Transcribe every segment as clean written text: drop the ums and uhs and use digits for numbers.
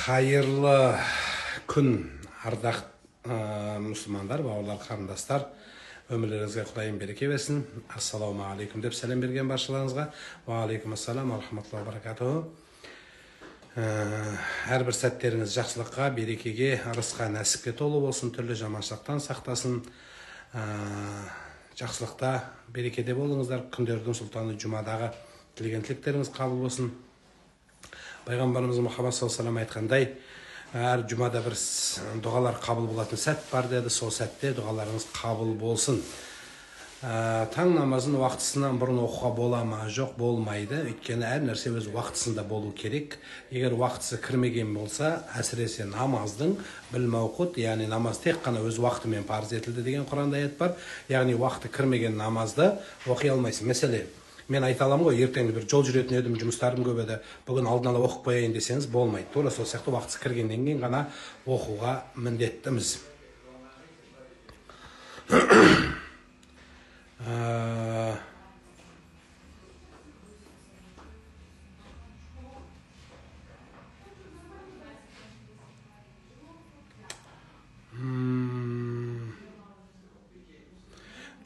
Hayırlı күн, ардақ мұсылмандар, бауырлар, қарындастар. Өмірлеріңізге Құдайым береке берсін. Ассаламу алейкум деп сәлем берген баршаларыңызға. Ва алейкум ассалам, рахматуллахи ва баракатуху. Әрбір сәттеріңіз жақсылыққа, берекеге, ырысқа, нәсіпке толы болсын, түрлі жаманшылықтан сақтасын. Жақсылықта, берекеде болыңыздар. Күндердің сұлтаны жұмадағы тілеген тілектеріңіз қабыл болсын. Пайғамбарымыз Мұхаммад саллаллаху алейхи айтқандай, әр жұмада бір дұғалар қабыл болатын сәт бар деді. Сол сәтте дұғаларыңыз қабыл болсын. Таң намазын уақытысынан бұрын оқуға бола ма? Жоқ, болмайды. Өйткені әр нәрсе өз уақытысында болу керек. Егер уақытысы кірмеген болса, әсіресе намаздың білмауқут, яғни намаз тек қана өз уақытымен парыз етілді деген Құранда аят бар. Яғни уақыты кірмеген намазды оқи алмайсың. Мәселе, мен айта аламын ғой, ертең бір жол жүретін едім, жұмыстарым көп еді, бүгін алдын ала оқып қояйын десеңіз болмайды. Тура сол сияқты уақытысы кіргеннен кейін ғана оқуға міндеттіміз.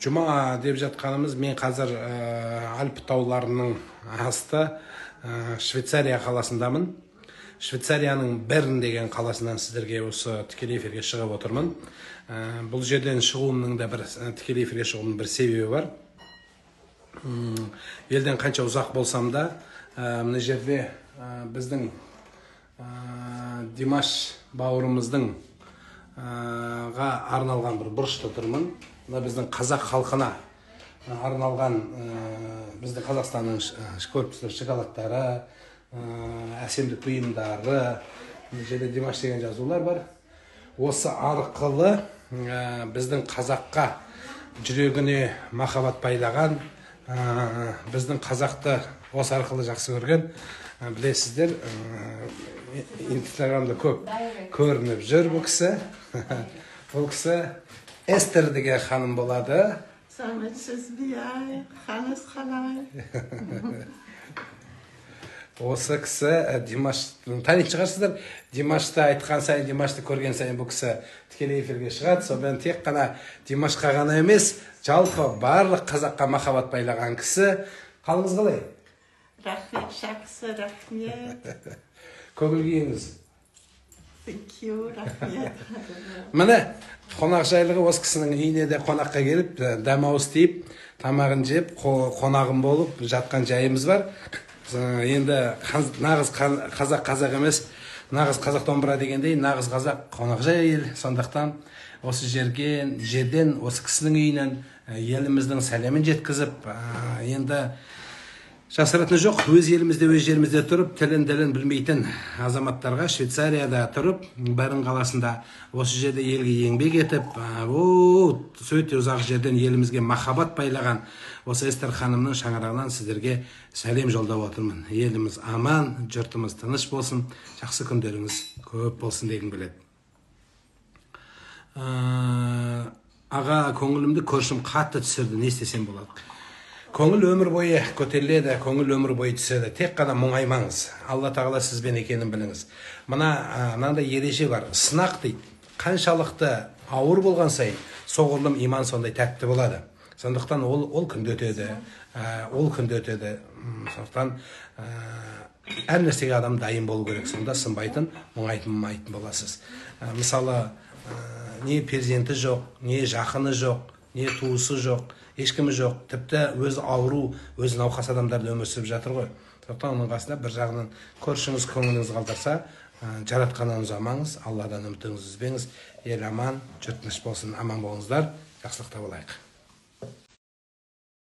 Жұма деп жатқанымыз, мен қазір Альп тауларының асты Швейцария қаласындамын. Швейцарияның Берн деген қаласынан сіздерге осы тікелей эфирге шығып отырмын. Бұл жерден шығуымның да бір тікелей эфирге шығуымның бір себебі бар. Елден қанша ұзақ болсам да, мына жерде біздің Димаш бауырымыздың арналған бір бұрышта тұрмын. Мына біздің қазақ халқына арналған біздің Қазақстанның көрпісі, шоколадтары, әсемдік бұйымдары, жерде Димаш деген жазулар бар. Осы арқылы біздің қазаққа жүрегіне махаббат байлаған, біздің қазақты осы арқылы жақсы көрген, білесіздер, инстаграмда көп көрініп жүр бұл кісі. Бұл кісі Эстер деген ханым болады. Сәлеметсіз бе, қалыңыз қалай? Осы кісі Димашты танитын шығарсыздар. Димашты айтқан сайын, Димашты көрген сайын бұл кісі тікелей эфирге шығады. Сонымен тек қана Димашқа ғана емес, жалпы барлық қазаққа махаббат байлаған кісі. Қалыңыз қалай? Рахмет, жақсы, рахмет. Көңіл күйіңіз? Thank you, рахмет. Міне, қонақ жайлығы осы кісінің үйіне де қонаққа келіп, дәмауыз тиіп, тамағын жеп, қонағым болып жатқан жайымыз бар. Енді нағыз қазақ емес, нағыз қазақ домбыра дегендей, нағыз қазақ қонақ жай ел. Сондықтан осы жерден, осы кісінің үйінен еліміздің сәлемін жеткізіп, енді жасыратыны жоқ, өз елімізде, өз жерімізде тұрып, тілін білмейтін азаматтарға Швейцарияда тұрып, Берн қаласында осы жерде елге еңбек етіп, сөйте ұзақ жерден елімізге махаббат байлаған осы Эстер ханымның шаңырағынан сіздерге сәлем жолдап отырмын. Еліміз аман, жұртымыз тыныш болсын, жақсы күндеріңіз көп болсын дегім келеді. Аға, көңілімді көршім қатты түсірді, не істесем болады? Көңіл өмір бойы көтеріледі, көңіл өмір бойы түседі. Тек қана мұңаймаңыз. Алла тағала сізбен екенін біліңіз. Мынандай ереже бар. Сынақ дейді. Қаншалықты ауыр болған сайын, соғұрлым иман сондай тәтті болады. Сондықтан ол күнде өтеді. Сондықтан әр нәрсеге адам дайын болу керек. Сонда сынбайтын, мұңайтын боласыз. Мысалы, не перзенті жоқ, не жақыны жоқ, не туысы жоқ, ешкімі жоқ. Тіпті өз ауру, өз науқас адамдарды өмір сүріп жатыр ғой. Сондықтан оның қасында бір жағынан көршіңіз көңіліңіз қалдырса, жаратқаннан ұзамаңыз, Алладан үмітіңізді үзбеңіз. Ел аман, жұрт тыныш болсын, аман болыңыздар, жақсылықта болайық.